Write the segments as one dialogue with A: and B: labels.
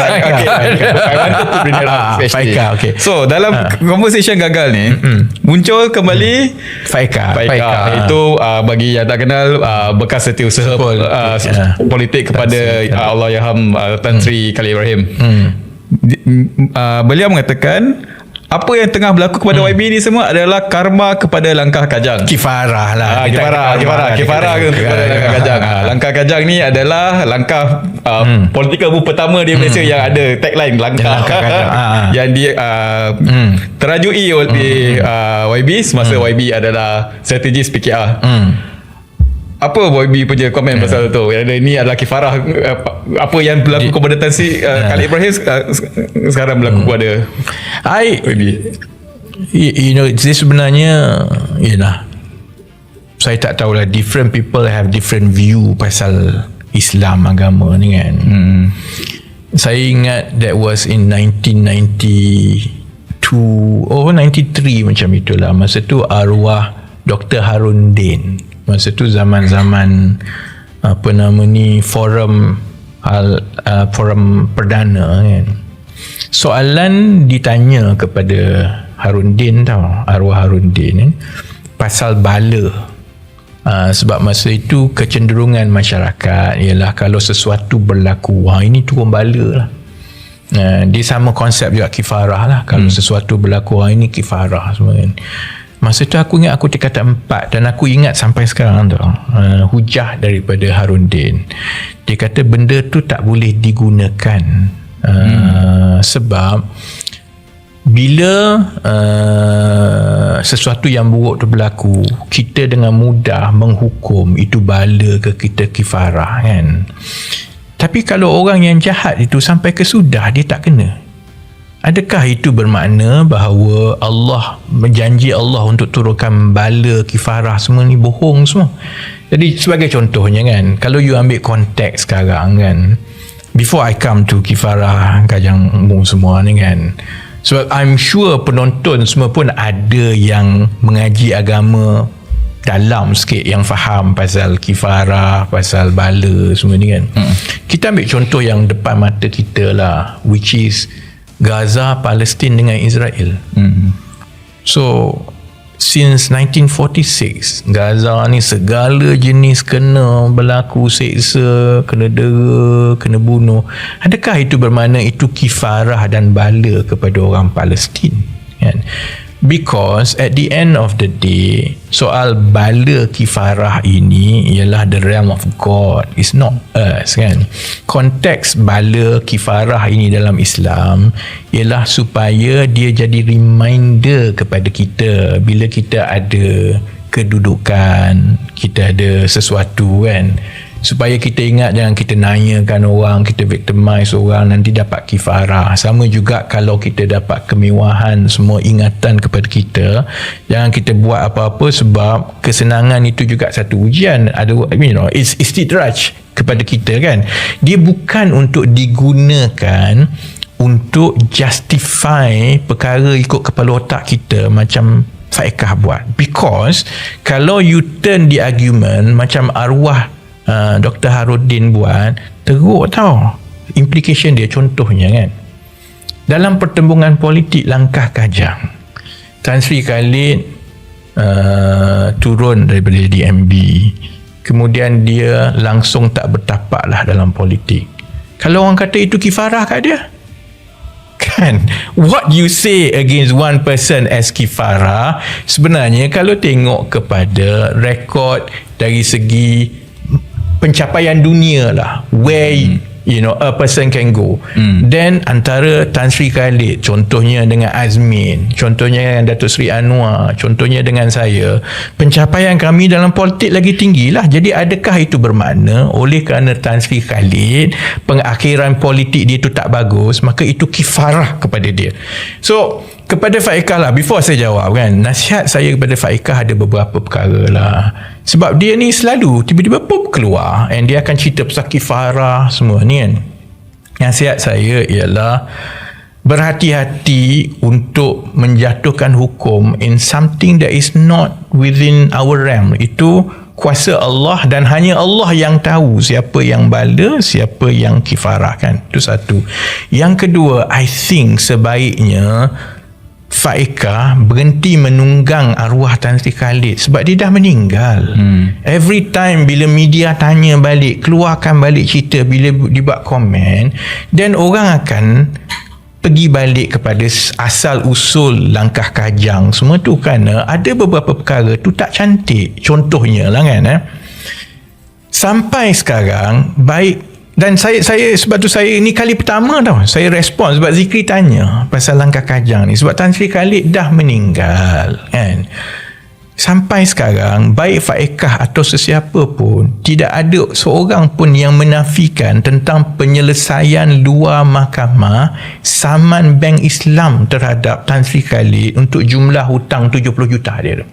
A: Okay, I wanted to bring that up especially.
B: Faika, okay.
A: So dalam conversation gagal ni muncul kembali
B: Faika.
A: Itu bagi yang tak kenal bekas setiausaha politik kepada Allahyarham Tan Sri Khalid Ibrahim. Beliau mengatakan apa yang tengah berlaku kepada YB ni semua adalah karma kepada langkah Kajang.
B: Kifarah lah.
A: Kifarah kepada langkah Kajang. Langkah Kajang ni adalah langkah political move pertama di Malaysia yang ada tagline langkah Kajang. Yang dia terajui oleh YB semasa YB adalah strategis PKR. Apa YB punya komen pasal tu? Ini adalah kifarah apa yang berlaku kepada Tan Sri Khalid Ibrahim sekarang berlaku kepada YB.
B: You know, this sebenarnya saya tak tahulah, different people have different view pasal Islam agama ni kan. Saya ingat that was in 1992 93 macam itulah. Masa tu arwah Dr. Harun Din. Masa tu zaman-zaman forum perdana kan. Soalan ditanya kepada Harun Din arwah Harun Din kan, pasal bala. Sebab masa itu kecenderungan masyarakat ialah kalau sesuatu berlaku, ini turun bala lah. Dia sama konsep juga kifarah lah. Kalau sesuatu berlaku, ini kifarah semua kan. Masa tu aku ingat aku tingkatan 4 dan aku ingat sampai sekarang tu hujah daripada Harun Din. Dia kata benda tu tak boleh digunakan sebab bila sesuatu yang buruk tu berlaku, kita dengan mudah menghukum itu bala ke kita kifarah kan. Tapi kalau orang yang jahat itu sampai ke sudah dia tak kena, adakah itu bermakna bahawa Allah berjanji Allah untuk turunkan bala kifarah semua ni bohong semua? Jadi sebagai contohnya kan, kalau you ambil konteks sekarang kan, before I come to kifarah Kajang Mung semua ni kan, sebab I'm sure penonton semua pun ada yang mengaji agama dalam sikit, yang faham pasal kifarah, pasal bala semua ni kan. Kita ambil contoh yang depan mata kita lah, which is Gaza, Palestin dengan Israel. So since 1946 Gaza ni segala jenis kena berlaku seksa, kena dera, kena bunuh. Adakah itu bermakna itu kifarah dan bala kepada orang Palestin kan? Because at the end of the day, soal bala kifarah ini ialah the realm of God, it's not us kan. Konteks bala kifarah ini dalam Islam ialah supaya dia jadi reminder kepada kita bila kita ada kedudukan, kita ada sesuatu kan, supaya kita ingat, jangan kita nanyakan orang, kita victimize orang, nanti dapat kifarah. Sama juga kalau kita dapat kemewahan, semua ingatan kepada kita, jangan kita buat apa-apa sebab kesenangan itu juga satu ujian. Ada, it's istidraj kepada kita kan. Dia bukan untuk digunakan untuk justify perkara ikut kepala otak kita macam Faikah buat. Because kalau you turn the argument macam arwah Dr. Harudin buat, teruk tau implication dia. Contohnya kan, dalam pertembungan politik langkah Kajang, Tan Sri Khalid turun daripada DMB, kemudian dia langsung tak bertapak lah dalam politik. Kalau orang kata itu kifarah kat dia kan, what you say against one person as kifarah, sebenarnya kalau tengok kepada rekod dari segi pencapaian dunia lah, where a person can go, then antara Tan Sri Khalid contohnya dengan Azmin, contohnya dengan Datuk Seri Anwar, contohnya dengan saya, pencapaian kami dalam politik lagi tinggi lah. Jadi adakah itu bermakna oleh kerana Tan Sri Khalid pengakhiran politik dia tu tak bagus, maka itu kifarah kepada dia? So kepada Faikah lah, before saya jawab kan, nasihat saya kepada Faikah ada beberapa perkara lah. Sebab dia ni selalu tiba-tiba pop keluar and dia akan cerita pasal kifarah semua ni kan. Nasihat saya ialah berhati-hati untuk menjatuhkan hukum in something that is not within our realm. Itu kuasa Allah, dan hanya Allah yang tahu siapa yang bala, siapa yang kifarah, kan. Itu satu. Yang kedua, I think sebaiknya Faeqah berhenti menunggang arwah Tan Sri Khalid sebab dia dah meninggal. Every time bila media tanya balik, keluarkan balik cerita, bila dibuat komen, dan orang akan pergi balik kepada asal usul langkah kajang semua tu, kerana ada beberapa perkara tu tak cantik. Contohnya lah, kan, sampai sekarang baik. Dan saya sebab tu saya ni kali pertama tau saya respon, sebab Zikri tanya pasal langkah kajang ni, sebab Tan Sri Khalid dah meninggal, kan. Sampai sekarang baik Faeqah atau sesiapa pun, tidak ada seorang pun yang menafikan tentang penyelesaian luar mahkamah saman Bank Islam terhadap Tan Sri Khalid untuk jumlah hutang 70 juta dia tu.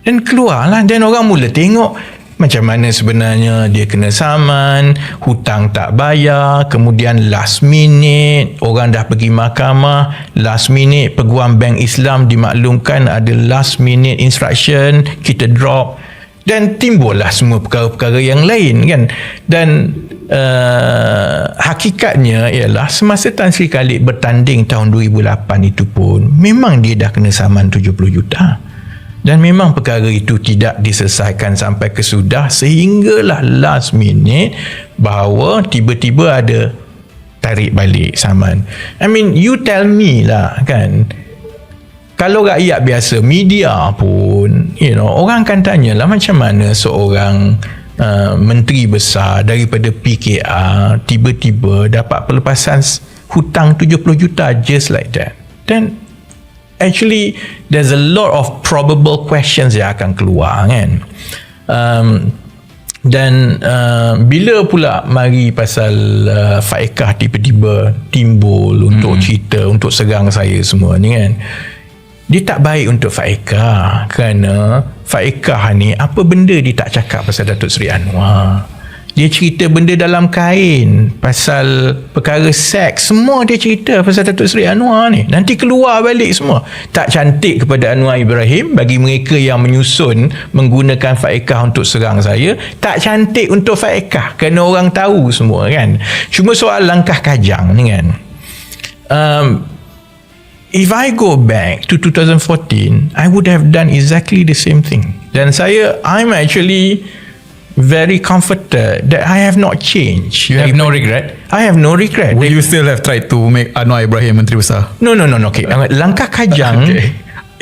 B: Dan keluarlah, dan orang mula tengok macam mana sebenarnya dia kena saman, hutang tak bayar, kemudian last minute orang dah pergi mahkamah, last minute Peguam Bank Islam dimaklumkan ada last minute instruction, kita drop, dan timbullah semua perkara-perkara yang lain, kan. Dan hakikatnya ialah semasa Tan Sri Khalid bertanding tahun 2008 itu pun memang dia dah kena saman 70 juta. Dan memang perkara itu tidak diselesaikan sampai kesudah, sehinggalah last minute bahawa tiba-tiba ada tarik balik saman. I mean, you tell me lah, kan. Kalau rakyat biasa, media pun, orang akan tanyalah macam mana seorang menteri besar daripada PKR tiba-tiba dapat pelepasan hutang 70 juta just like that. Dan actually there's a lot of probable questions yang akan keluar, kan. Dan bila pula mari pasal Faeqah tiba-tiba timbul untuk cerita, untuk serang saya semua ni, kan. Dia tak baik untuk Faeqah, kerana Faeqah ni apa benda dia tak cakap pasal Datuk Seri Anwar. Dia cerita benda dalam kain, pasal perkara seks, semua dia cerita pasal Datuk Seri Anwar ni. Nanti keluar balik semua. Tak cantik kepada Anwar Ibrahim bagi mereka yang menyusun menggunakan Faeqah untuk serang saya. Tak cantik untuk Faeqah kerana orang tahu semua, kan. Cuma soal langkah kajang ni, kan. If I go back to 2014, I would have done exactly the same thing. Dan I'm actually very comforted that I have not changed.
A: You have no regret?
B: I have no regret.
A: Will you still have tried to make Anwar Ibrahim Menteri Besar?
B: No. Okay. Langkah kajang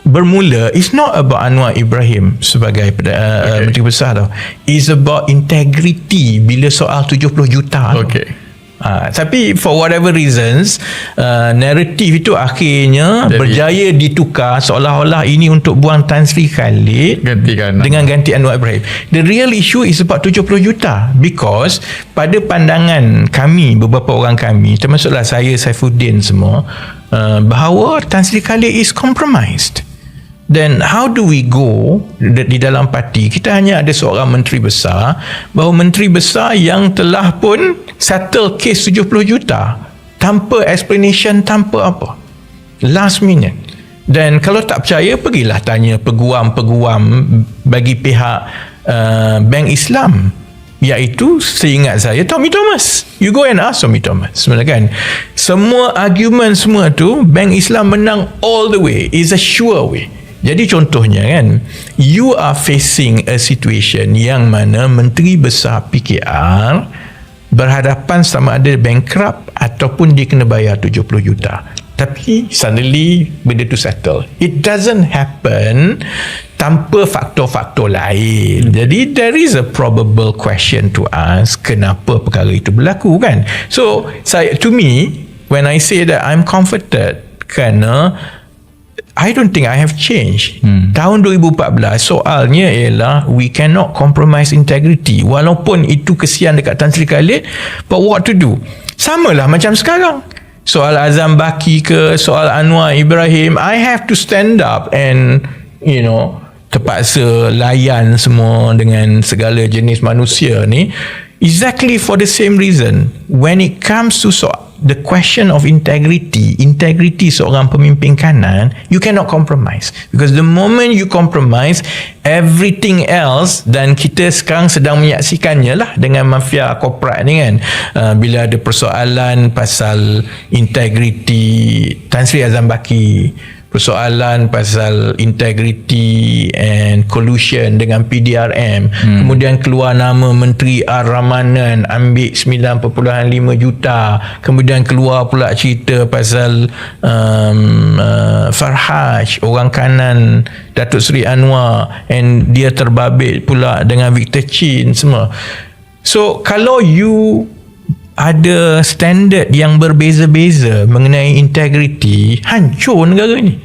B: bermula is not about Anwar Ibrahim sebagai Menteri Besar tau. It's about integrity bila soal 70 juta.
A: Okay.
B: Tapi for whatever reasons, naratif itu akhirnya berjaya ditukar seolah-olah ini untuk buang Tan Sri Khalid dengan ganti Anwar Ibrahim. The real issue is about 70 juta, because pada pandangan kami, beberapa orang kami, termasuklah saya, Saifuddin semua, bahawa Tan Sri Khalid is compromised. Then how do we go di dalam parti? Kita hanya ada seorang menteri besar, bahawa menteri besar yang telah pun settle case 70 juta tanpa explanation, tanpa apa, last minute. Dan kalau tak percaya, pergilah tanya peguam-peguam bagi pihak Bank Islam, iaitu seingat saya Tommy Thomas. You go and ask Tommy Thomas, sebenarnya, kan. Semua argument semua tu Bank Islam menang all the way, is a sure way. Jadi contohnya, kan, you are facing a situation yang mana menteri besar PKR berhadapan sama ada bankrupt ataupun dia kena bayar 70 juta. Tapi suddenly benda tu settle. It doesn't happen tanpa faktor-faktor lain. Jadi there is a probable question to ask, kenapa perkara itu berlaku, kan. So to me, when I say that I'm comforted, kerana I don't think I have changed. Tahun 2014 soalnya ialah we cannot compromise integrity. Walaupun itu kesian dekat Tan Sri Khalid, but what to do? Samalah macam sekarang. Soal Azam Baki ke, soal Anwar Ibrahim, I have to stand up and terpaksa layan semua dengan segala jenis manusia ni, exactly for the same reason. When it comes to the question of integrity seorang pemimpin kanan, you cannot compromise, because the moment you compromise, everything else, dan kita sekarang sedang menyaksikannya lah dengan mafia korporat ni kan, bila ada persoalan pasal integrity Tan Sri Azam Baki, persoalan pasal integrity and collusion dengan PDRM, kemudian keluar nama Menteri R-Ramanan ambil 9.5 juta, kemudian keluar pula cerita pasal Farhaj, orang kanan Datuk Seri Anwar, and dia terbabit pula dengan Victor Chin semua. So kalau you ada standard yang berbeza-beza mengenai integrity, hancur negara ni.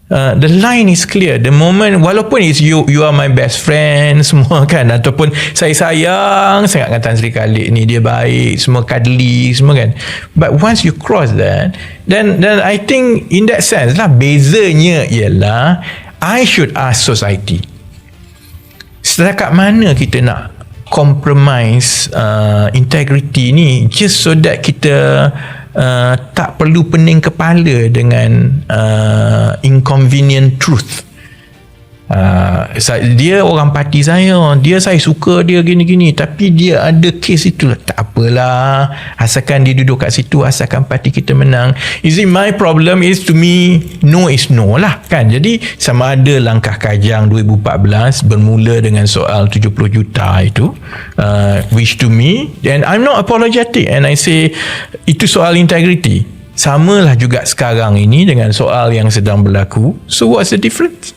B: The line is clear. The moment, walaupun you are my best friend semua kan, ataupun saya sayang sangat dengan Tan Sri Khalid ni, dia baik, semua cuddly semua kan, but once you cross that, then I think in that sense lah, bezanya ialah I should ask society, setakat mana kita nak compromise integrity ni, just so that kita tak perlu pening kepala dengan inconvenient truth. Dia orang parti saya suka dia gini-gini, tapi dia ada kes itu, tak apalah, asalkan dia duduk kat situ, asalkan parti kita menang. You see, my problem is, to me, no is no lah kan. Jadi sama ada langkah Kajang 2014 bermula dengan soal 70 juta itu, which to me, and I'm not apologetic, and I say itu soal integrity, samalah juga sekarang ini dengan soal yang sedang berlaku. So what's the difference?